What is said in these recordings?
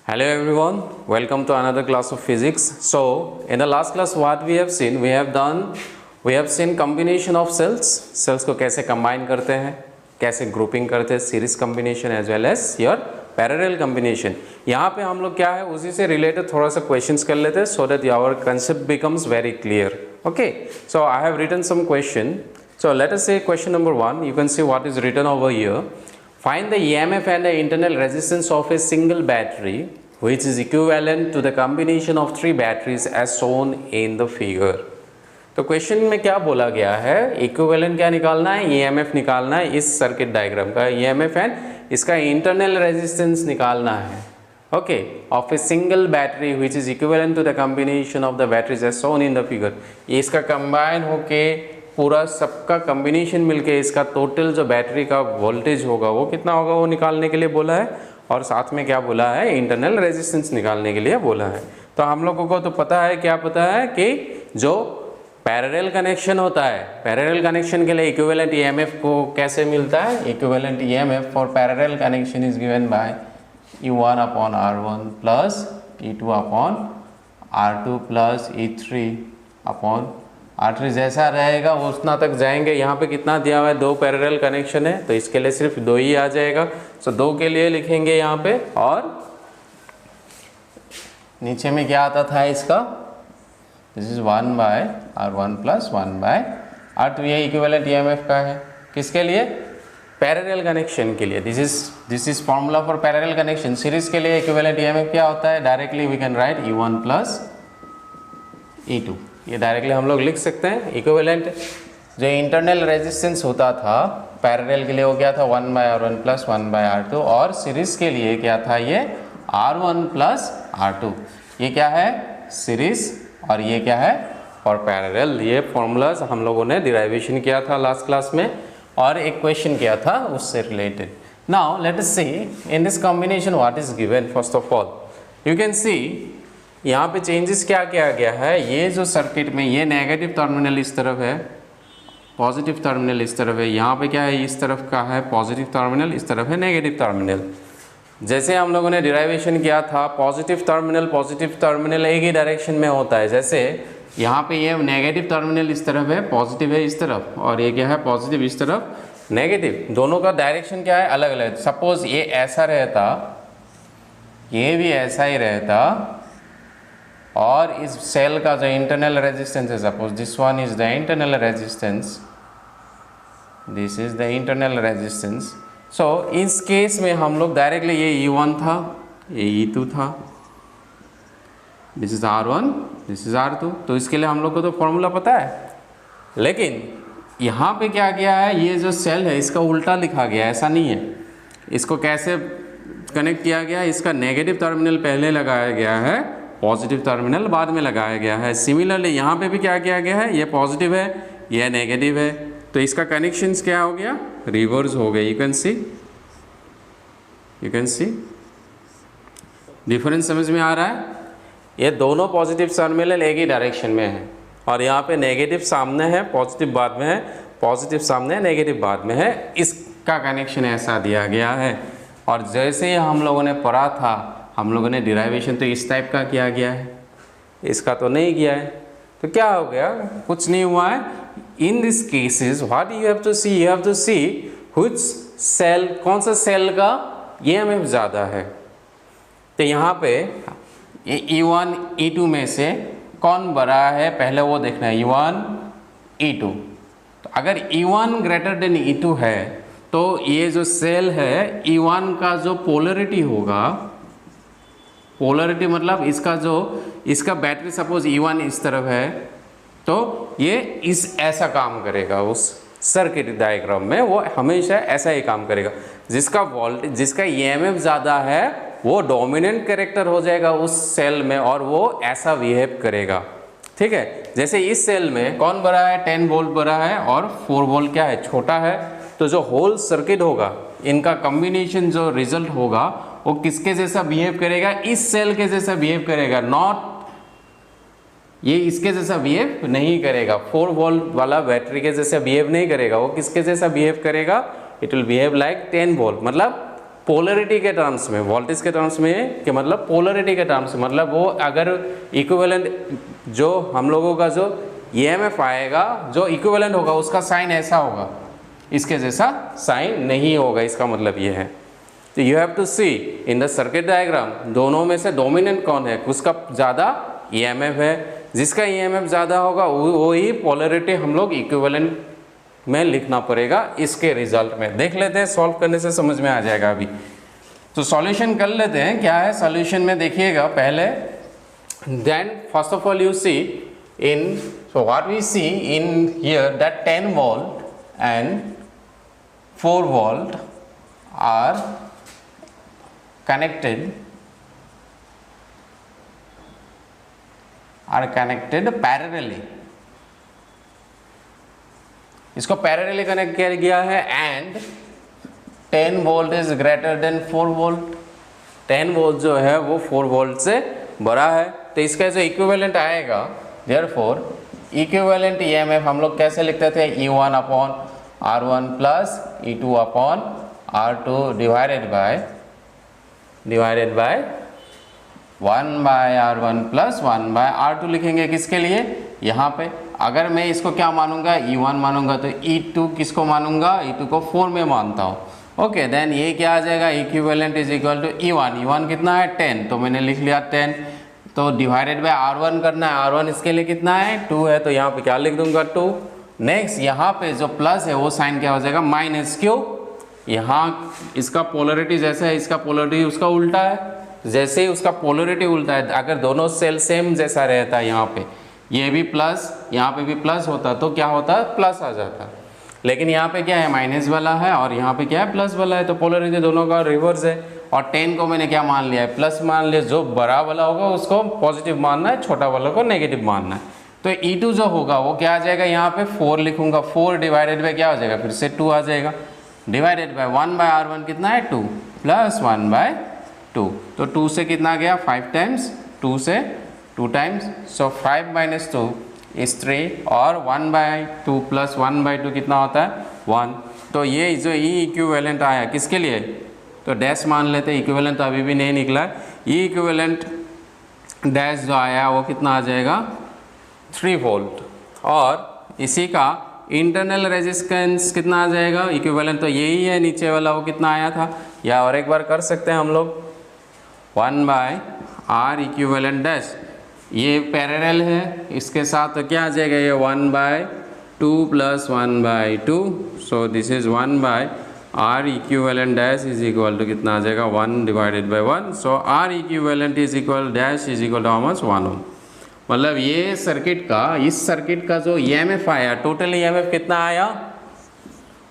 Hello everyone, welcome to another class of physics. So in the last class what we have seen, we have seen combination of cells को कैसे combine करते हैं, कैसे grouping करते हैं, series combination as well as your parallel combination. यहाँ पे हम लोग क्या है उसी से related थोड़ा सा questions कर लेते हैं so that our concept becomes very clear. Okay, so I have written some question. So let us say question number 1. You can see what is written over here. Find the EMF and the internal resistance of a single battery which is equivalent to the combination of three batteries as shown in the figure. तो question में क्या बोला गया है, equivalent क्या निकालना है, EMF निकालना है इस सर्किट डायग्राम का, EMF एंड इसका इंटरनल रेजिस्टेंस निकालना है. Okay, of a single battery which is equivalent to the combination of the batteries as shown in the figure. इसका कंबाइन होके पूरा सबका कॉम्बिनेशन मिलके इसका टोटल जो बैटरी का वोल्टेज होगा वो कितना होगा वो निकालने के लिए बोला है, और साथ में क्या बोला है, इंटरनल रेजिस्टेंस निकालने के लिए बोला है. तो हम लोगों को तो पता है, क्या पता है कि जो पैरेलल कनेक्शन होता है, पैरेलल कनेक्शन के लिए इक्विवेलेंट ईएमएफ को कैसे मिलता है, equivalent EMF for parallel connection is given by E1 upon R1 plus E2 upon R2 plus E3 upon R3. जैसा रहेगा वो उतना तक जाएंगे. यहाँ पे कितना दिया हुआ है, दो पैरेलल कनेक्शन है तो इसके लिए सिर्फ दो ही आ जाएगा. सो दो के लिए लिखेंगे यहाँ पे, और नीचे में क्या आता था इसका, this is 1 by R1 plus 1 by R2. ये इक्विवेलेंट EMF का है, किसके लिए, पैरेलल कनेक्शन के लिए. This is formula for parallel connection. Series के लिए इक्विवेलेंट EMF क्या होता है, directly we can write E1 plus E2. ये डायरेक्टली हम लोग लिख सकते हैं. इक्विवेलेंट जो इंटरनल रेजिस्टेंस होता था पैरेलल के लिए वो क्या था, 1 by R1 plus 1 by R2, और सीरीज के लिए क्या था, ये R1 प्लस R2. ये क्या है, सीरीज, और ये क्या है, फॉर पैरेलल. ये फॉर्मूलाज हम लोगों ने डिराइवेशन किया था लास्ट क्लास में, और एक क्वेश्चन किया था उससे related. Now let us see in this combination what is given. First of all you can see यहाँ पे चेंजेस क्या किया गया है. ये जो सर्किट में ये नेगेटिव टर्मिनल इस तरफ है, पॉजिटिव टर्मिनल इस तरफ है. यहाँ पे क्या है, इस तरफ का है पॉजिटिव टर्मिनल, इस तरफ है नेगेटिव टर्मिनल. जैसे हम लोगों ने डिराइवेशन किया था, पॉजिटिव टर्मिनल एक ही डायरेक्शन में होता है. जैसे यहाँ पे ये नेगेटिव टर्मिनल इस तरफ है, पॉजिटिव है इस तरफ, और ये क्या है, पॉजिटिव इस तरफ, नेगेटिव. दोनों का डायरेक्शन क्या है, अलग अलग. सपोज ये ऐसा रहता, ये भी ऐसा ही रहता, और इस सेल का जो इंटरनल रेजिस्टेंस है, suppose this one is the internal resistance, this is the internal resistance. So इस केस में हम लोग डायरेक्टली, ये E1 था, ये E2 था, this is R1, this is R2. तो इसके लिए हम लोग को तो फॉर्मूला पता है, लेकिन यहाँ पे क्या किया है, ये जो सेल है इसका उल्टा लिखा गया है. ऐसा नहीं है. इसको कैसे कनेक्ट किया गया है, इसका नेगेटिव टर्मिनल पहले लगाया गया है, पॉजिटिव टर्मिनल बाद में लगाया गया है. सिमिलरली यहाँ पे भी क्या किया गया है, ये पॉजिटिव है, ये नेगेटिव है, तो इसका कनेक्शंस क्या हो गया, रिवर्स हो गए. यू कैन सी डिफरेंस समझ में आ रहा है. ये दोनों पॉजिटिव टर्मिनल एक ही डायरेक्शन में है, और यहाँ पे नेगेटिव सामने है, पॉजिटिव बाद में है, पॉजिटिव सामने है, नेगेटिव बाद में है. इसका कनेक्शन ऐसा दिया गया है. और जैसे ही हम लोगों ने पढ़ा था, हम लोगों ने डिराइवेशन तो इस टाइप का किया गया है, इसका तो नहीं किया है. तो क्या हो गया, कुछ नहीं हुआ है. In this cases what you have to see which cell, कौन सा सेल का EMF ज़्यादा है. तो यहाँ पे E1 E2 में से कौन बड़ा है, पहले वो देखना है, E1 E2. तो अगर E1 ग्रेटर देन E2 है तो ये जो सेल है E1 का जो पोलरिटी होगा, पोलरिटी मतलब इसका बैटरी सपोज E1 इस तरफ है, तो ये इस ऐसा काम करेगा. उस सर्किट डायग्राम में वो हमेशा ऐसा ही काम करेगा. जिसका वोल्टेज, जिसका EMF ज़्यादा है वो डोमिनेंट कैरेक्टर हो जाएगा उस सेल में, और वो ऐसा बिहेव करेगा. ठीक है. जैसे इस सेल में कौन बड़ा है, 10 वोल्ट बड़ा है, और 4 वोल्ट क्या है, छोटा है. तो जो होल सर्किट होगा, इनका कॉम्बिनेशन जो रिजल्ट होगा वो किसके जैसा बिहेव करेगा, इस सेल के जैसा बिहेव करेगा. नॉट ये इसके जैसा बिहेव नहीं करेगा, 4 वोल्ट वाला बैटरी के जैसा बिहेव नहीं करेगा. वो किसके जैसा बिहेव करेगा, it will behave like 10 volt, मतलब पोलरिटी के टर्म्स में, वोल्टेज के टर्म्स में कि मतलब पोलरिटी के टर्म्स में, मतलब वो अगर इक्विवेलेंट जो हम लोगों का जो ईएमएफ आएगा जो इक्विवेलेंट होगा उसका साइन ऐसा होगा, इसके जैसा साइन नहीं होगा, इसका मतलब ये है। तो you have to see in the circuit diagram दोनों में से डोमिनेंट कौन है, उसका ज़्यादा ईएमएफ है, जिसका ईएमएफ ज़्यादा होगा वो ही पोलरिटी हम लोग इक्विवेलेंट में लिखना पड़ेगा इसके रिजल्ट में। देख लेते हैं, सॉल्व करने से समझ में आ जाएगा अभी। तो सॉल्यूशन कर लेते हैं, क्या है सॉल्यूशन में देखिएगा पहले। Then first of all you see in, so what we see in here that 10 volt and 4 volt are connected parallelly, इसको पैरेलली कनेक्ट किया गया है and 10 volt is greater than 4 volt. 10 volt जो है वो 4 वोल्ट से बड़ा है, तो इसका जो इक्विवेलेंट आएगा, देयरफॉर इक्विवेलेंट ईएमएफ हम लोग कैसे लिखते थे, E1 upon R1 plus E2 upon R2 divided by 1 by R1 plus 1 by R2 लिखेंगे। किसके लिए, यहाँ पे अगर मैं इसको क्या मानूंगा, E1 मानूंगा, तो E2 किसको मानूंगा, E2 को 4 में मानता हूँ। ओके, देन ये क्या आ जाएगा, equivalent is equal to E1 कितना है 10, तो मैंने लिख लिया 10, तो डिवाइडेड बाय R1 करना है, R1 इसके लिए कितना है 2 है, तो यहाँ पे क्या लिख दूंगा 2। नेक्स्ट यहाँ पे जो प्लस है वो साइन क्या हो जाएगा माइनस, क्यों, यहाँ इसका पोलरिटी जैसा है, इसका पोलरिटी उसका उल्टा है, जैसे ही उसका पोलरिटी उल्टा है, अगर दोनों सेल सेम जैसा रहता है, यहाँ पे ये भी प्लस यहाँ पे भी प्लस होता तो क्या होता, प्लस आ जाता, लेकिन यहाँ पे क्या है माइनस वाला है और यहाँ पे क्या है प्लस वाला है, तो पोलरिटी दोनों का रिवर्स है। और 10 को मैंने क्या मान लिया है, प्लस मान लिया, जो बड़ा वाला होगा उसको पॉजिटिव मानना है, छोटा वाला को नेगेटिव मानना है। तो E2 जो होगा वो क्या आ जाएगा, यहाँ पे 4 लिखूंगा, 4 डिवाइडेड बाय क्या हो जाएगा, फिर से 2 आ जाएगा, डिवाइडेड बाय 1 बाय R1 कितना है 2 प्लस 1 बाय 2, तो 2 से कितना गया 5 टाइम्स, 2 से 2 टाइम्स, सो 5 माइनस 2 इज 3 और 1 बाय 2 प्लस 1 बाय 2 कितना होता है 1। तो ये जो ई इक्विवेलेंट आया किसके लिए, तो डैश मान लेते, इक्विवेलेंट तो अभी भी नहीं निकला, ई इक्विवेलेंट डैश जो आया वो कितना आ जाएगा 3 वोल्ट, और इसी का इंटरनल रेजिस्टेंस कितना आ जाएगा, इक्विवेलेंट तो यही है, नीचे वाला वो कितना आया था, या और एक बार कर सकते हैं हम लोग, 1 बाय R इक्विवेलेंट डैश, ये पैरेलल है इसके साथ, तो क्या आ जाएगा ये 1 by 2 plus 1 by 2, so this is 1 by R equivalent dash is equal to कितना आ जाएगा 1 divided by 1, so R equivalent is equal dash is equal to how much 1 ohm. मतलब ये सर्किट का, इस सर्किट का जो EMF आया, टोटल EMF कितना आया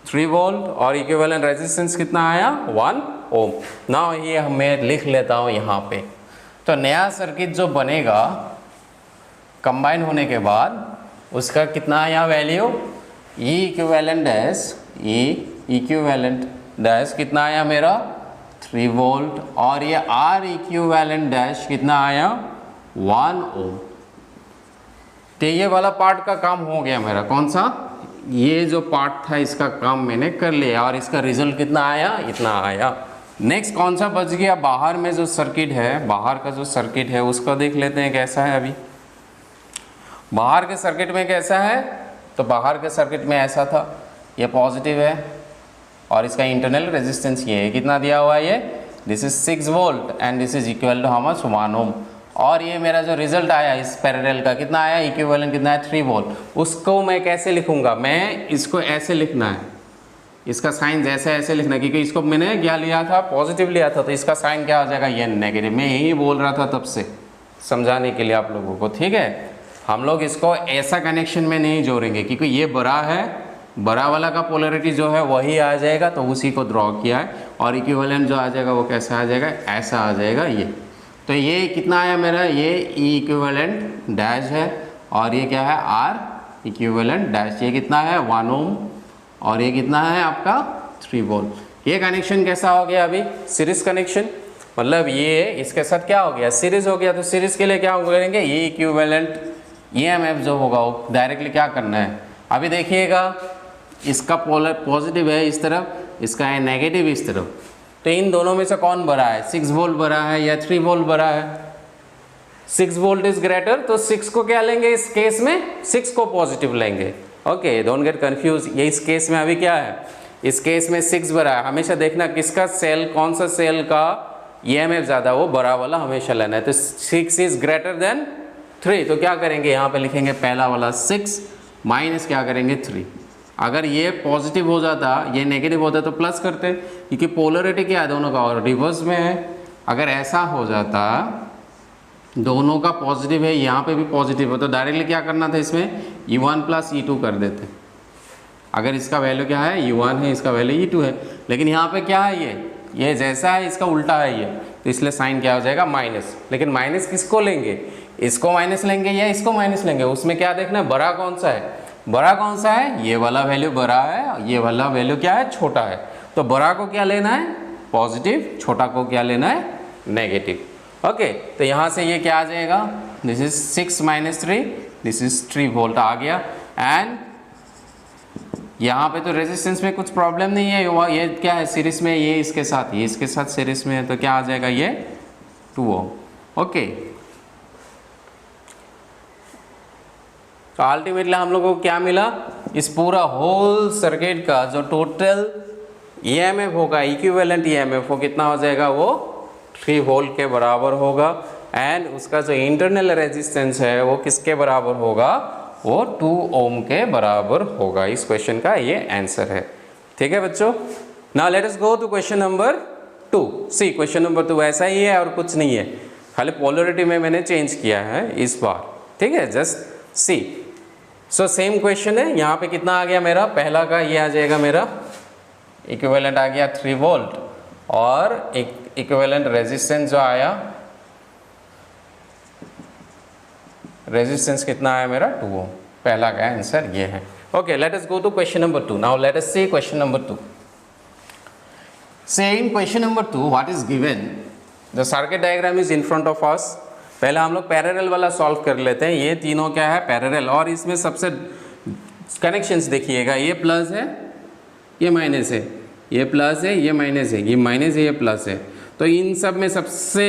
3 वोल्ट, और इक्विवेलेंट रेजिस्टेंस कितना आया 1 ओम। नाउ ये मैं लिख लेता हूँ यहाँ पे, तो नया सर्किट जो बनेगा कंबाइन होने के बाद उसका कितना आया वैल्यू, E इक्विवेलेंट डैश कितना आया मेरा 3 वोल्ट, और ये R इक्विवेलेंट डैश कितना आया 1 ओम। तो ये वाला पार्ट का काम हो गया मेरा, कौन सा, ये जो पार्ट था इसका काम मैंने कर लिया, और इसका रिजल्ट कितना आया, इतना आया। नेक्स्ट कौन सा बच गया, बाहर में जो सर्किट है, बाहर का जो सर्किट है उसको देख लेते हैं कैसा है। अभी बाहर के सर्किट में कैसा है, तो बाहर के सर्किट में ऐसा था, ये पॉजिटिव है और इसका इंटरनल रेजिस्टेंस ये है, कितना दिया हुआ है ये, this is 6 volt and this is equal to how much 1 ohm. और ये मेरा जो रिजल्ट आया इस पैरेलल का कितना आया, इक्विवेलेंट कितना है 3 वोल्ट। उसको मैं कैसे लिखूंगा, मैं इसको ऐसे लिखना है, इसका साइन जैसे ऐसे लिखना है, क्योंकि इसको मैंने क्या लिया था, पॉजिटिव लिया था, तो इसका साइन क्या हो जाएगा, ये नेगेटिव। मैं यही बोल रहा था तब से समझाने के लिए आप लोगों को, ठीक है। हम लोग इसको ऐसा कनेक्शन में नहीं जोड़ेंगे, क्योंकि ये बड़ा है, बड़ा वाला का पोलरिटी जो है वही आ जाएगा, तो उसी को ड्रॉ किया है, और इक्विवेलेंट जो आ जाएगा वो कैसा आ जाएगा, ऐसा आ जाएगा ये। तो ये कितना आया मेरा, ये ई इक्विवेलेंट डैश है, और ये क्या है R इक्विवेलेंट डैश, ये कितना है 1 ओम, और ये कितना है आपका 3 वोल्ट। ये कनेक्शन कैसा हो गया अभी, सीरीज कनेक्शन, मतलब ये इसके साथ क्या हो गया, सीरीज हो गया। तो सीरीज के लिए क्या करेंगे, ये इक्विवेलेंट EMF जो होगा वो डायरेक्टली क्या करना है, अभी देखिएगा इसका पोलर पॉजिटिव है इस तरफ, इसका है नेगेटिव इस तरफ, तो इन दोनों में से कौन बड़ा है, 6 वोल्ट बड़ा है या 3 वोल्ट बड़ा है? 6 वोल्ट इज ग्रेटर, तो 6 को क्या लेंगे इस केस में, 6 को पॉजिटिव लेंगे। ओके, डोंट गेट कंफ्यूज, ये इस केस में अभी क्या है, इस केस में 6 बड़ा है। हमेशा देखना किसका सेल, कौन सा सेल का EMF ज़्यादा, वो बड़ा वाला हमेशा लेना है। तो 6 इज ग्रेटर देन 3, तो क्या करेंगे यहाँ पे लिखेंगे पहला वाला 6 माइनस क्या करेंगे 3। अगर ये पॉजिटिव हो जाता, ये नेगेटिव होता तो प्लस करते, क्योंकि पोलरिटी क्या है दोनों का, और रिवर्स में है। अगर ऐसा हो जाता, दोनों का पॉजिटिव है, यहाँ पे भी पॉजिटिव हो, तो डायरेक्टली क्या करना था, इसमें E1 प्लस E2 कर देते। अगर इसका वैल्यू क्या है, E1 है, इसका वैल्यू E2 है, लेकिन यहाँ पे क्या है, ये जैसा है इसका उल्टा है ये, तो इसलिए साइन क्या हो जाएगा माइनस। लेकिन माइनस किसको लेंगे, इसको माइनस लेंगे या इसको माइनस लेंगे, उसमें क्या देखना है, बड़ा कौन सा है, बड़ा कौन सा है, ये वाला वैल्यू बड़ा है, ये वाला वैल्यू क्या है, छोटा है। तो बड़ा को क्या लेना है, पॉजिटिव, छोटा को क्या लेना है, नेगेटिव। ओके, तो यहाँ से ये क्या आ जाएगा, this is 6 minus 3, this is 3 volt आ गया। एंड यहाँ पे तो रेजिस्टेंस में कुछ प्रॉब्लम नहीं है, ये क्या है सीरीज में, ये इसके साथ सीरीज में है, तो क्या आ जाएगा ये 2 ओम। ओके, तो अल्टीमेटली हम लोगों को क्या मिला, इस पूरा होल सर्किट का जो टोटल EMF होगा, इक्विवेलेंट EMF वो कितना हो जाएगा, वो 3 वोल्ट के बराबर होगा। एंड उसका जो इंटरनल रेजिस्टेंस है वो किसके बराबर होगा, वो 2 ओम के बराबर होगा। इस क्वेश्चन का ये आंसर है। ठीक है बच्चों, now let us go to question number 2। See question number 2 ऐसा ही है और कुछ नहीं है, खाली पोलरिटी में मैंने चेंज किया है इस बार। ठीक है, just see. So same question है, यहाँ पे कितना आ गया मेरा, पहला का ये आ जाएगा मेरा इक्विवेलेंट आ गया 3 वोल्ट, और एक इक्विवेलेंट रेजिस्टेंस जो आया, रेजिस्टेंस कितना आया मेरा 2 ओम। पहला का आंसर ये है। Okay, let us go to question number 2। Now let us see question number 2। So in question number 2 what is given, the circuit diagram is in front of us. पहले हम लोग पैरेलल वाला सॉल्व कर लेते हैं। ये तीनों क्या है, पैरेलल, और इसमें सबसे कनेक्शंस देखिएगा, ये प्लस है, ये माइनस है, ये प्लस है, ये माइनस है, ये माइनस है, ये प्लस है। तो इन सब में सबसे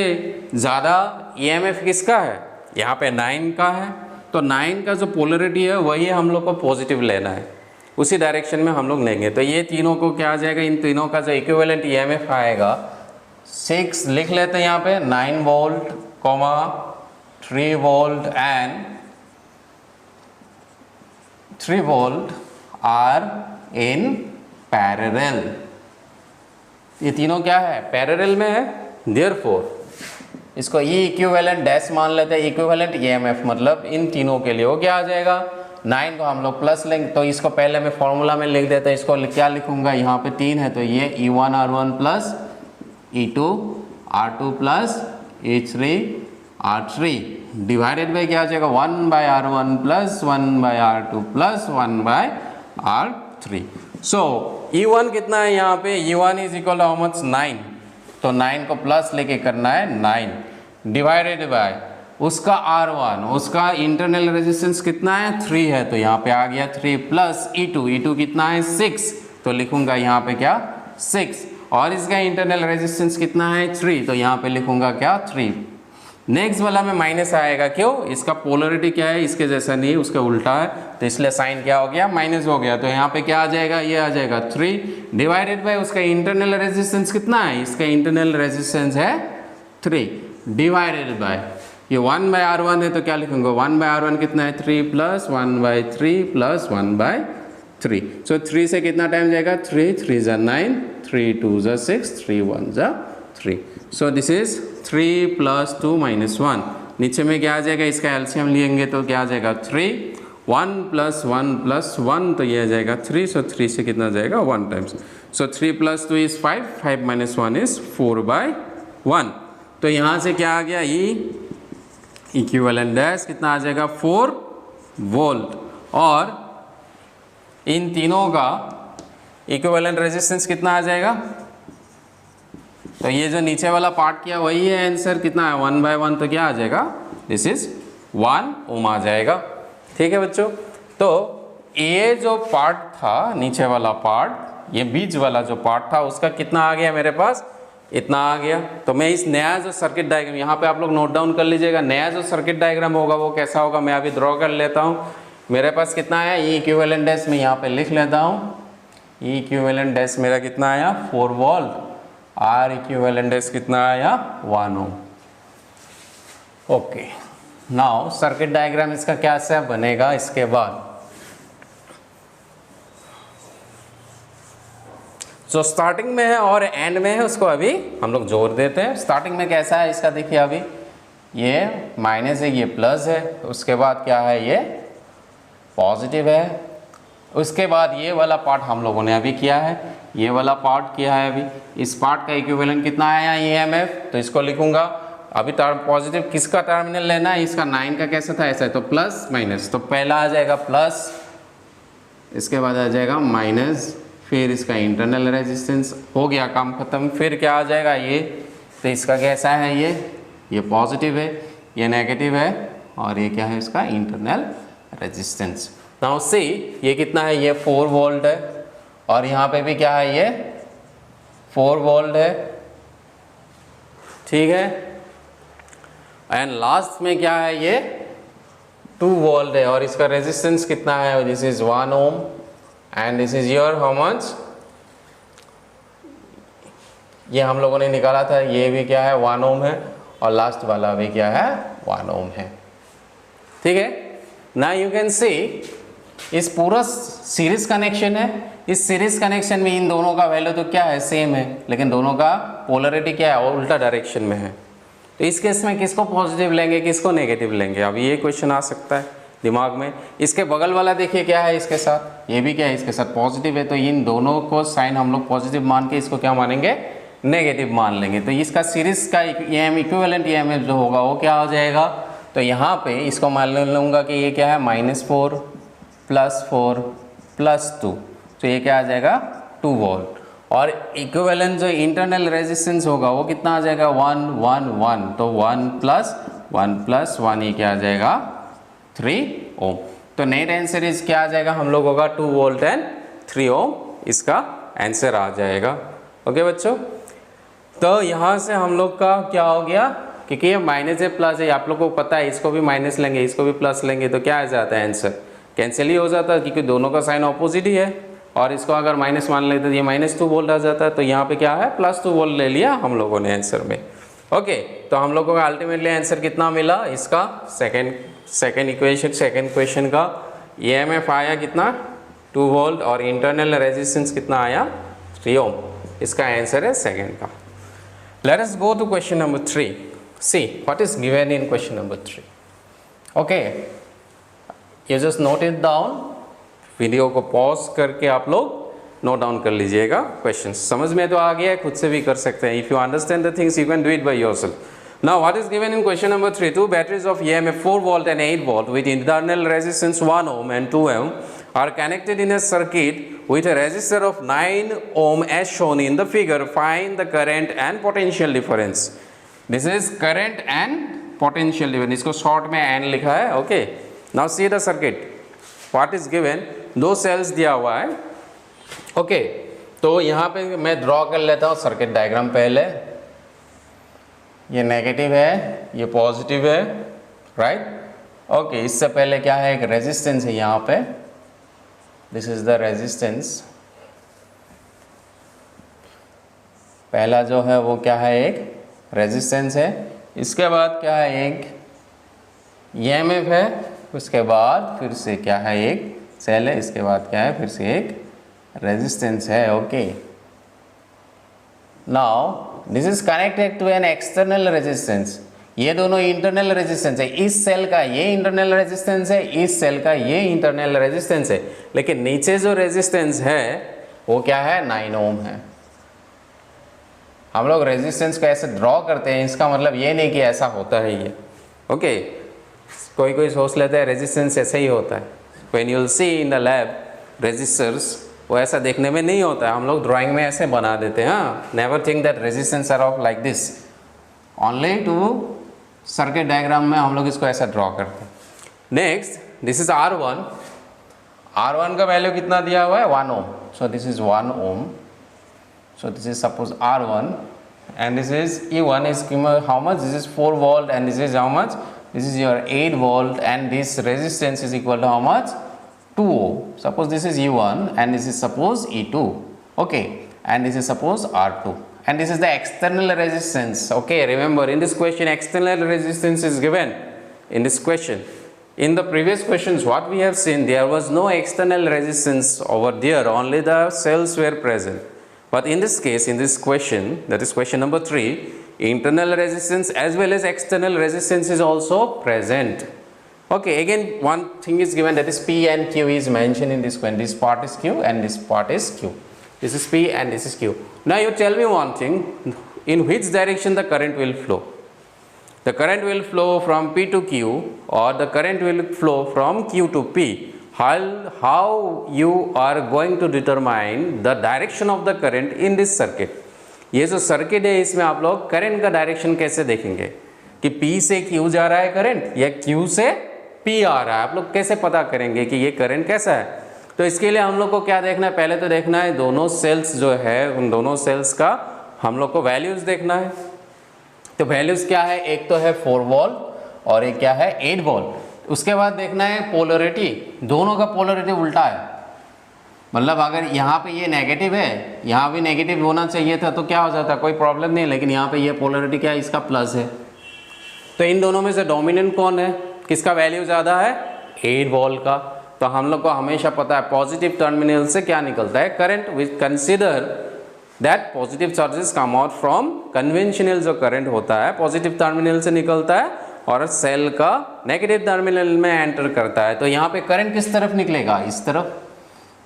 ज़्यादा EMF किसका है, यहाँ पे 9 का है। तो 9 का जो पोलरिटी है वही हम लोग को पॉजिटिव लेना है, उसी डायरेक्शन में हम लोग लेंगे। तो ये तीनों को क्या आ जाएगा, इन तीनों का जो इक्विवेलेंट EMF आएगा 6 लिख लेते हैं यहाँ पे, 9 volt, 3 volt and 3 volt are in parallel. ये तीनों क्या है, पैरेलल में है, देयरफॉर इसको E इक्विवेलेंट डैश मान लेते हैं, इक्विवेलेंट EMF मतलब इन तीनों के लिए वो क्या आ जाएगा, 9 को हम लोग प्लस लेंगे, तो इसको पहले मैं फॉर्मूला में लिख देता हूँ। इसको क्या लिखूंगा, यहाँ पे 3 है, तो ये E1 R1 plus E2 R2 plus E3 R3 divided by क्या आ जाएगा, 1 by R1 plus 1 by R2 plus 1 by R3। So E1 कितना है यहाँ पे, E1 is equal to how much, 9, तो 9 को प्लस लेके करना है 9 डिवाइडेड बाय उसका R1, उसका इंटरनल रेजिस्टेंस कितना है 3 है, तो यहाँ पे आ गया 3 प्लस E2 कितना है 6, तो लिखूंगा यहाँ पे क्या 6, और इसका इंटरनल रेजिस्टेंस कितना है 3, तो यहाँ पे लिखूंगा क्या 3। नेक्स्ट वाला में माइनस आएगा, क्यों, इसका पोलरिटी क्या है, इसके जैसा नहीं, उसका उल्टा है, तो इसलिए साइन क्या हो गया, माइनस हो गया। तो यहाँ पे क्या आ जाएगा, ये आ जाएगा 3 डिवाइडेड बाय उसका इंटरनल रेजिस्टेंस कितना है, इसका इंटरनल रेजिस्टेंस है 3 डिवाइडेड बाय ये 1 बाय R1 है, तो क्या लिखूंगा 1 बाय R1 कितना है 3 प्लस 1 बाय 3 प्लस 1 बाय 3। सो 3 से कितना टाइम जाएगा, 3 3 जा 9, 3 2 जा 6, 3 1 जा 3। सो दिस इज 3 प्लस 2 माइनस 1। नीचे में क्या आ जाएगा, इसका एलसीएम लेंगे तो क्या आ जाएगा 3, 1 प्लस 1 प्लस 1, तो ये आ जाएगा 3। सो 3 से कितना जाएगा 1 times. So 3 plus 2 is 5, 5 minus 1 is 4 by 1। तो यहाँ से क्या आ गया, ये इक्विवेलेंट डैश कितना आ जाएगा 4 वोल्ट, और इन तीनों का इक्विवेलेंट रेजिस्टेंस कितना आ जाएगा, तो ये जो नीचे वाला पार्ट किया वही है आंसर, कितना है 1 बाय 1, तो क्या आ जाएगा, दिस इज 1 ओम आ जाएगा। ठीक है बच्चों, तो ये जो पार्ट था नीचे वाला पार्ट, ये बीच वाला जो पार्ट था उसका कितना आ गया मेरे पास, इतना आ गया। तो मैं इस नया जो सर्किट डायग्राम यहाँ पे आप लोग नोट डाउन कर लीजिएगा, नया जो सर्किट डायग्राम होगा वो कैसा होगा, मैं अभी ड्रॉ कर लेता हूँ। मेरे पास कितना आया, ई इक्विवेलेंट डैश मैं यहाँ पे लिख लेता हूँ। ई इक्विवेलेंट डैश मेरा कितना आया 4 वोल्ट, आर इक्विवेलेंट डैश कितना आया 1 ओम। ओके, नाउ सर्किट डायग्राम इसका कैसा बनेगा इसके बाद। जो स्टार्टिंग में है और एंड में है उसको अभी हम लोग जोड़ देते हैं। स्टार्टिंग में कैसा है इसका देखिए, अभी ये माइनस है, ये प्लस है, उसके बाद क्या है ये पॉजिटिव है, उसके बाद ये वाला पार्ट हम लोगों ने अभी किया है, ये वाला पार्ट किया है अभी। इस पार्ट का इक्विवेलेंट कितना आया EMF, तो इसको लिखूंगा अभी। पॉजिटिव किसका टर्मिनल लेना है, इसका 9 का कैसा था ऐसा है, तो प्लस माइनस, तो पहला आ जाएगा प्लस, इसके बाद आ जाएगा माइनस, फिर इसका इंटरनल रेजिस्टेंस, हो गया काम खत्म। फिर क्या आ जाएगा ये, तो इसका कैसा है ये पॉजिटिव है, ये नेगेटिव है, और ये क्या है इसका इंटरनल रेजिस्टेंस। नाउ सी ये कितना है, ये 4 वोल्ट है, और यहाँ पे भी क्या है ये 4 वोल्ट है, ठीक है। एंड लास्ट में क्या है ये 2 वोल्ट है, और इसका रेजिस्टेंस कितना है, this is 1 ohm, and this is your how much, ये हम लोगों ने निकाला था, ये भी क्या है 1 ओम है, और लास्ट वाला भी क्या है 1 ओम है, ठीक है। नाउ यू कैन सी इस पूरा सीरीज कनेक्शन है, इस सीरीज कनेक्शन में इन दोनों का वैल्यू तो क्या है सेम है, लेकिन दोनों का पोलरिटी क्या है उल्टा डायरेक्शन में है। तो इस केस में किसको पॉजिटिव लेंगे किसको नेगेटिव लेंगे, अभी ये क्वेश्चन आ सकता है दिमाग में। इसके बगल वाला देखिए क्या है इसके साथ, ये भी क्या है इसके साथ पॉजिटिव है, तो इन दोनों को साइन हम लोग पॉजिटिव मान के इसको क्या मानेंगे नेगेटिव मान लेंगे। तो इसका सीरीज का इक्विवेलेंट EMF जो होगा वो क्या हो जाएगा, तो यहाँ पे इसको मान लूँगा कि ये क्या है -4 + 4 + 2, तो ये क्या आ जाएगा 2 वोल्ट, और इक्विवेलेंट जो इंटरनल रेजिस्टेंस होगा वो कितना आ जाएगा 1 1 1, तो 1 + 1 + 1 ये क्या आ जाएगा 3 ओम। तो नेट आंसर इज क्या आ जाएगा हम लोगों का 2 वोल्ट एंड 3 ओम, इसका आंसर आ जाएगा। ओके बच्चों, तो यहाँ से हम लोग का क्या हो गया, क्योंकि ये माइनस है प्लस है, आप लोग को पता है, इसको भी माइनस लेंगे इसको भी प्लस लेंगे तो क्या आ जाता है आंसर कैंसिल ही हो जाता है, क्योंकि दोनों का साइन ऑपोजिट ही है, और इसको अगर माइनस मान लेते तो ये -2 वोल्ट आ जाता है, तो यहाँ पे क्या है +2 वोल्ट ले लिया हम लोगों ने आंसर में। ओके, तो हम लोगों का अल्टीमेटली आंसर कितना मिला इसका, सेकेंड क्वेश्चन का EMF आया कितना 2 वोल्ट, और इंटरनल रेजिस्टेंस कितना आया 3 ओम, इसका आंसर है सेकेंड का। Let us go to question number 3. See what is given in question number 3. Okay, you just note it down. Video को पॉज करके आप लोग नोट डाउन कर लीजिएगा क्वेश्चन। समझ में तो आ गया है, खुद से भी कर सकते हैं। If you understand the things, you can do it by yourself. Now, what is given in question number 3? Two batteries of EMF 4 volt and 8 volt with internal resistance 1 ohm and 2 ohm are connected in a circuit with a resistor of 9 ohm as shown in the figure. Find the current and potential difference. This is current and potential difference. इसको short में and लिखा है. Okay. Now see the circuit. What is given? दो sales दिया हुआ है. Okay. तो यहाँ पे मैं ड्रॉ कर लेता हूँ सर्किट डायग्राम पहले. ये नेगेटिव है, ये पॉजिटिव है, राइट. ओके, इससे पहले क्या है, एक रेजिस्टेंस है यहाँ पे. This is the resistance. पहला जो है वो क्या है, एक रेजिस्टेंस है. इसके बाद क्या है, एक EMF है. उसके बाद फिर से क्या है, एक सेल है. इसके बाद क्या है, फिर से एक रेजिस्टेंस है. Okay, now this is connected to an external resistance. ये दोनों इंटरनल रेजिस्टेंस है. इस सेल का ये इंटरनल रेजिस्टेंस है, इस सेल का ये इंटरनल रेजिस्टेंस है. लेकिन नीचे जो रेजिस्टेंस है वो क्या है, 9 ओम है. हम लोग रेजिस्टेंस को ऐसे ड्रॉ करते हैं, इसका मतलब ये नहीं कि ऐसा होता है ये. ओके, कोई कोई सोच लेता है रेजिस्टेंस ऐसे ही होता है. When you will see in the lab resistors, वो ऐसा देखने में नहीं होता है. हम लोग ड्राइंग में ऐसे बना देते हैं. हाँ, never think that resistance are of like this. Only to circuit diagram में हम लोग इसको ऐसा ड्रॉ करते हैं. Next, this is R1. R1 का वैल्यू कितना दिया हुआ है, 1 ohm. So this is 1 ohm. So this is suppose R1. and this is E1 is how much? This is 4 volt, and this is how much? This is your 8 volt, and this resistance is equal to how much? 2 ohm. Suppose this is E1 and this is suppose E2, okay, and this is suppose R2, and this is the external resistance. Okay, remember in this question external resistance is given in this question. In the previous questions what we have seen, there was no external resistance over there, only the cells were present. But in this case, in this question, that is question number 3, internal resistance as well as external resistance is also present. Okay, again one thing is given, that is P and Q is mentioned in this question. This part is Q and this part is Q. This is P and this is Q. Now you tell me one thing, in which direction the current will flow? The current will flow from P to Q, or the current will flow from Q to P. How you are going to determine the direction of the current in this circuit? ये जो circuit है इसमें आप लोग current का direction कैसे देखेंगे कि P से Q जा रहा है करंट या Q से P आ रहा है? आप लोग कैसे पता करेंगे कि ये करंट कैसा है? तो इसके लिए हम लोग को क्या देखना है? पहले तो देखना है दोनों सेल्स जो है उन दोनों सेल्स का हम लोग को वैल्यूज देखना है। तो वैल्यूज क्या है? एक तो है 4 वोल्ट और एक क्या है 8 वोल्ट। उसके बाद देखना है पोलरिटी, दोनों का पोलरिटी उल्टा है, मतलब अगर यहाँ पे ये नेगेटिव है, यहाँ भी नेगेटिव होना चाहिए था तो क्या हो जाता, कोई प्रॉब्लम नहीं, लेकिन यहाँ पे ये पोलरिटी क्या है, इसका प्लस है। तो इन दोनों में से डोमिनेंट कौन है, किसका वैल्यू ज़्यादा है? 8 वोल्ट का। तो हम लोग को हमेशा पता है पॉजिटिव टर्मिनल से क्या निकलता है? Current. We consider that positive charges come out from conventional, जो करंट होता है पॉजिटिव टर्मिनल से निकलता है और सेल का नेगेटिव टर्मिनल में एंटर करता है। तो यहाँ पे करंट किस तरफ निकलेगा? इस तरफ।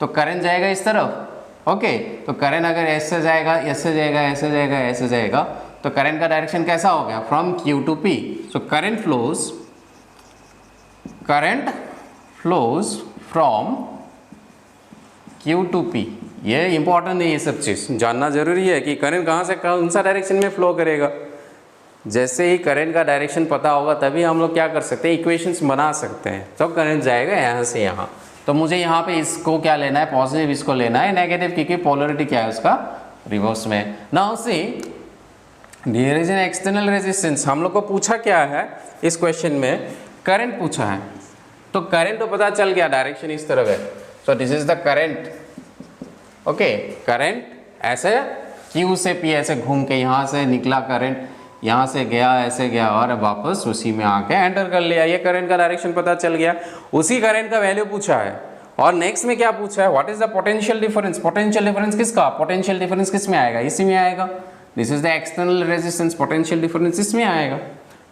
तो करंट जाएगा इस तरफ। ओके, तो करंट अगर ऐसे जाएगा, ऐसे जाएगा, ऐसे जाएगा, ऐसे जाएगा, तो करंट का डायरेक्शन कैसा हो गया? From Q to P। So current flows from Q to P। ये इंपॉर्टेंट है, ये सब चीज़ जानना जरूरी है कि करंट कहाँ से कौन सा डायरेक्शन में फ्लो करेगा। जैसे ही करंट का डायरेक्शन पता होगा तभी हम लोग क्या कर सकते हैं, इक्वेशंस बना सकते हैं। तो करंट जाएगा यहाँ से यहाँ, तो मुझे यहाँ पे इसको क्या लेना है? पॉजिटिव इसको लेना है, नेगेटिव क्योंकि पोलरिटी क्या है उसका रिवर्स में। Now see there is an external resistance. हम लोग को पूछा क्या है इस क्वेश्चन में? करंट पूछा है। तो करंट तो पता चल गया, डायरेक्शन इस तरफ है। सो this is the current. Okay, current ऐसे Q से P ऐसे घूम के यहाँ से निकला करंट, यहाँ से गया, ऐसे गया और वापस उसी में आके एंटर कर लिया। ये करंट का डायरेक्शन पता चल गया। उसी करंट का वैल्यू पूछा है। और नेक्स्ट में क्या पूछा है? What is the potential difference? Potential difference किसका? पोटेंशियल डिफरेंस किस में आएगा? इसी में आएगा। This is the external resistance, potential difference इसमें आएगा।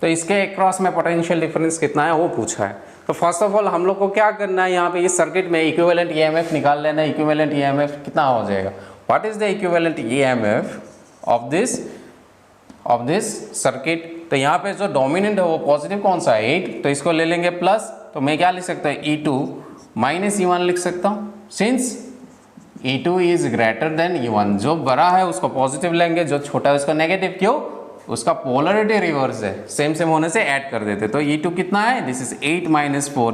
तो इसके अक्रॉस में पोटेंशियल डिफरेंस कितना है वो पूछा है। तो फर्स्ट ऑफ ऑल हम लोग को क्या करना है, यहाँ पे इस सर्किट में इक्विवेलेंट EMF निकाल लेना है। इक्विवेलेंट EMF कितना हो जाएगा? What is the equivalent EMF of this circuit? तो यहाँ पे जो डोमिनेंट है वो पॉजिटिव कौन सा है? 8। तो इसको ले लेंगे प्लस, तो मैं क्या लिख सकता है? E2 माइनस E1 लिख सकता हूँ। Since E2 is greater then E1, जो बड़ा है उसको पॉजिटिव लेंगे, जो छोटा है उसको नेगेटिव। क्यों? उसका पोलरिटी रिवर्स है, सेम सेम होने से ऐड कर देते। तो E2 कितना है? This is 8 minus 4।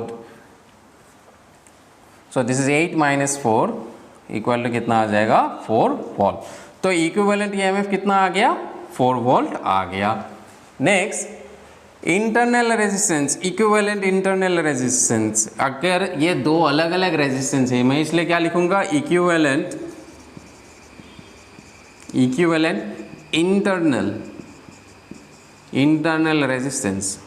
So this is 8 minus 4 equal to कितना आ जाएगा? 4 वोल्ट। तो इक्विवेलेंट EMF कितना आ गया? 4 वोल्ट आ गया। Next internal resistance, equivalent internal resistance. अगर ये दो अलग अलग रेजिस्टेंस है, मैं इसलिए क्या लिखूंगा? Equivalent internal resistance.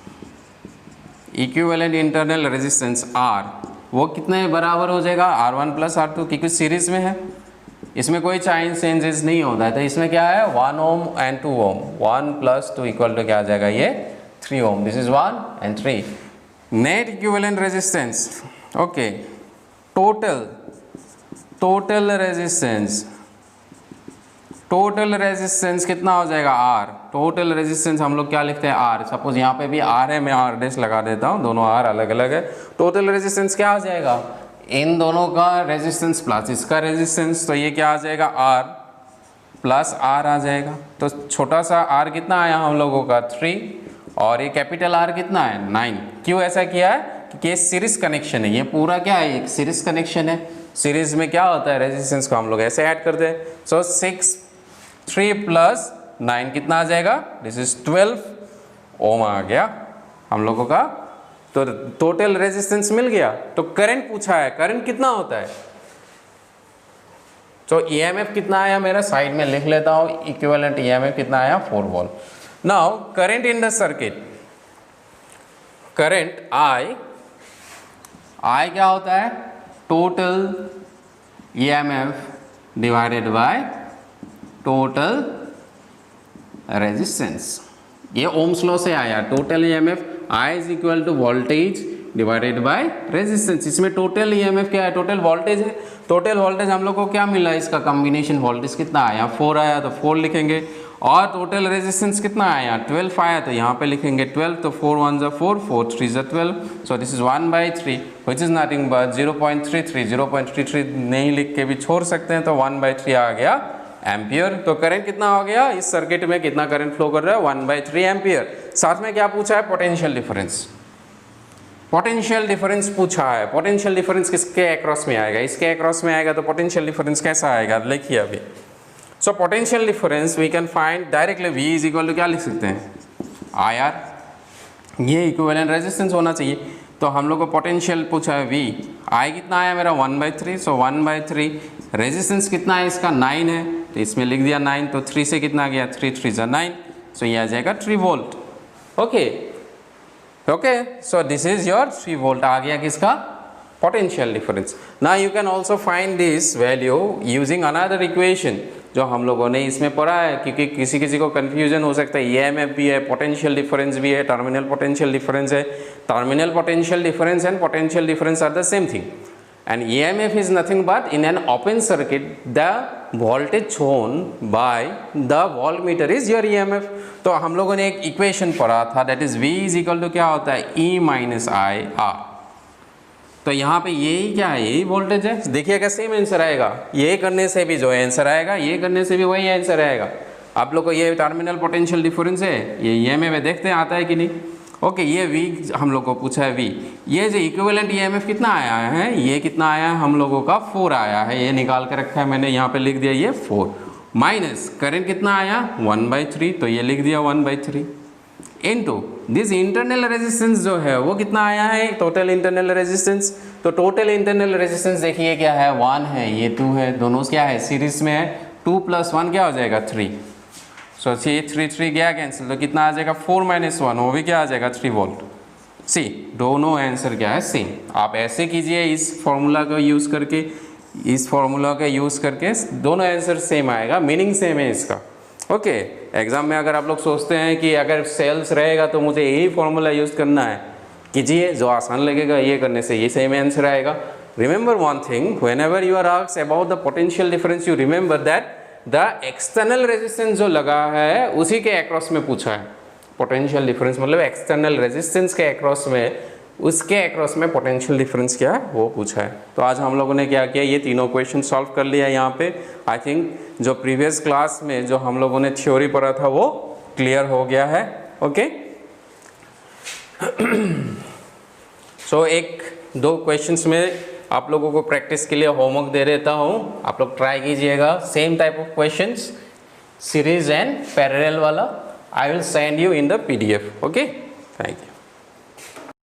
Equivalent internal resistance R, वो कितने बराबर हो जाएगा? R1 प्लस R2, क्योंकि सीरीज में है, इसमें कोई चेंजेस नहीं होता है। तो इसमें क्या है? 1 ohm and 2 ohm. 1 plus 2 equal to क्या आ जाएगा? ये 3 ohm. This is 1 and 3। Net equivalent resistance. Okay, total resistance कितना हो जाएगा? R। टोटल रेजिस्टेंस हम लोग क्या लिखते हैं? R। सपोज यहाँ पे भी R है, मैं R डैश लगा देता हूँ, दोनों R अलग अलग है। टोटल रेजिस्टेंस क्या हो जाएगा? इन दोनों का रेजिस्टेंस प्लस इसका रेजिस्टेंस, तो ये क्या आ जाएगा? R प्लस R आ जाएगा। तो छोटा सा R कितना आया हम लोगों का? 3, और ये कैपिटल R कितना है? 9। क्यों ऐसा किया है? क्योंकि ये सीरीज कनेक्शन है, ये पूरा क्या है? एक सीरीज कनेक्शन है। सीरीज में क्या होता है? रेजिस्टेंस को हम लोग ऐसे ऐड करते हैं। सो 3 प्लस 9 कितना आ जाएगा, दिस इज 12 ओम आ गया हम लोगों का। तो टोटल रेजिस्टेंस मिल गया। तो करंट पूछा है, करंट कितना होता है, तो EMF कितना आया मेरा, साइड में लिख लेता हूं, इक्विवेलेंट EMF कितना आया 4 volt. Now current in the circuit, current I क्या होता है, total EMF divided by total resistance. ये ओम्स लॉ से आया, total EMF I is equal to voltage divided by resistance. इसमें टोटल EMF क्या है, टोटल वोल्टेज है। टोटल वोल्टेज हम लोग को क्या मिला, इसका कॉम्बिनेशन वोल्टेज कितना आया 4 आया, तो 4 लिखेंगे। और टोटल रेजिस्टेंस कितना आया 12 आया, तो यहाँ पे लिखेंगे 12, तो 4 1 ज़ा 4, 4 3 ज़ा 12, सो this is 1/3 which is nothing but 0.33। 0.33 नहीं लिख के भी छोड़ सकते हैं, तो 1/3 आ गया एम्पियर। तो करंट कितना हो गया, इस सर्किट में कितना करंट फ्लो कर रहा है 1/3 एम्पियर। साथ में क्या पूछा है, पोटेंशियल डिफरेंस। पोटेंशियल डिफरेंस पूछा है, पोटेंशियल डिफरेंस किसके अक्रॉस में आएगा, इसके अक्रॉस में आएगा, तो पोटेंशियल डिफरेंस कैसा आएगा लिखिए अभी। So potential difference we can find directly, V is equal to क्या लिख सकते हैं IR, ये इक्विवेलेंट रेजिस्टेंस होना चाहिए। तो हम लोग को पोटेंशियल पूछा है V, I कितना आया मेरा 1/3, सो 1/3 रेजिस्टेंस कितना है इसका 9 है, तो इसमें लिख दिया 9, तो 3 से कितना गया 3 3 ज़ा 9, सो ये आ जाएगा 3 volt. Okay okay, so this is your 3 volt आ गया किसका, potential difference. Now you can also find this value using another equation जो हम लोगों ने इसमें पढ़ा है, क्योंकि किसी किसी को कंफ्यूजन हो सकता है, EMF भी है, पोटेंशियल डिफरेंस भी है, टर्मिनल पोटेंशियल डिफरेंस है। Terminal potential difference and potential difference are the same thing, and EMF is nothing but in an open circuit the voltage shown by the voltmeter is your EMF। तो हम लोगों ने एक equation पढ़ा था, that is V is equal to क्या होता है E minus I R। तो यहाँ पे यही क्या है, यही वोल्टेज है। देखिएगा सेम आंसर आएगा, ये करने से भी जो आंसर आएगा, ये करने से भी वही आंसर आएगा। आप लोग को ये टर्मिनल पोटेंशियल डिफरेंस है, ये EMF देखते हैं आता है कि नहीं। ओके ये V हम लोग को पूछा है V, ये जो इक्विवेलेंट EMF कितना आया है, ये कितना आया है हम लोगों का 4 आया है, ये निकाल के रखा है मैंने, यहाँ पे लिख दिया ये 4, माइनस करंट कितना आया 1/3, तो ये लिख दिया 1/3 इनटू दिस इंटरनल रेजिस्टेंस जो है वो कितना आया है, टोटल इंटरनल रेजिस्टेंस। तो टोटल इंटरनल रेजिस्टेंस देखिए क्या है 1 है, ये 2 है, दोनों क्या है सीरीज में है, 2 + 1 क्या हो जाएगा 3, सो 3 गया कैंसिल, तो कितना आ जाएगा 4 - 1, वो भी क्या आ जाएगा 3 वोल्ट। सी दोनों आंसर क्या है सेम। आप ऐसे कीजिए इस फॉर्मूला का यूज़ करके, इस फॉर्मूला का यूज़ करके दोनों आंसर सेम आएगा, मीनिंग सेम है इसका। ओके एग्जाम में अगर आप लोग सोचते हैं कि अगर सेल्स रहेगा तो मुझे यही फॉर्मूला यूज़ करना है, कीजिए, जो आसान लगेगा ये करने से ये सेम आंसर आएगा। Remember one thing, whenever you are asked about the potential difference, you remember that the external resistance जो लगा है उसी के अक्रॉस में पूछा है। पोटेंशियल डिफरेंस मतलब एक्सटर्नल रेजिस्टेंस के अक्रॉस में, उसके अक्रॉस में पोटेंशियल डिफरेंस क्या है वो पूछा है। तो आज हम लोगों ने क्या किया, ये तीनों क्वेश्चन सॉल्व कर लिया यहाँ पे। आई थिंक जो प्रीवियस क्लास में जो हम लोगों ने थ्योरी पढ़ा था वो क्लियर हो गया है। ओके सो एक दो क्वेश्चंस में आप लोगों को प्रैक्टिस के लिए होमवर्क दे देता हूँ, आप लोग ट्राई कीजिएगा। Same type of questions, series and parallel वाला, I will send you in the PDF। Okay thank you.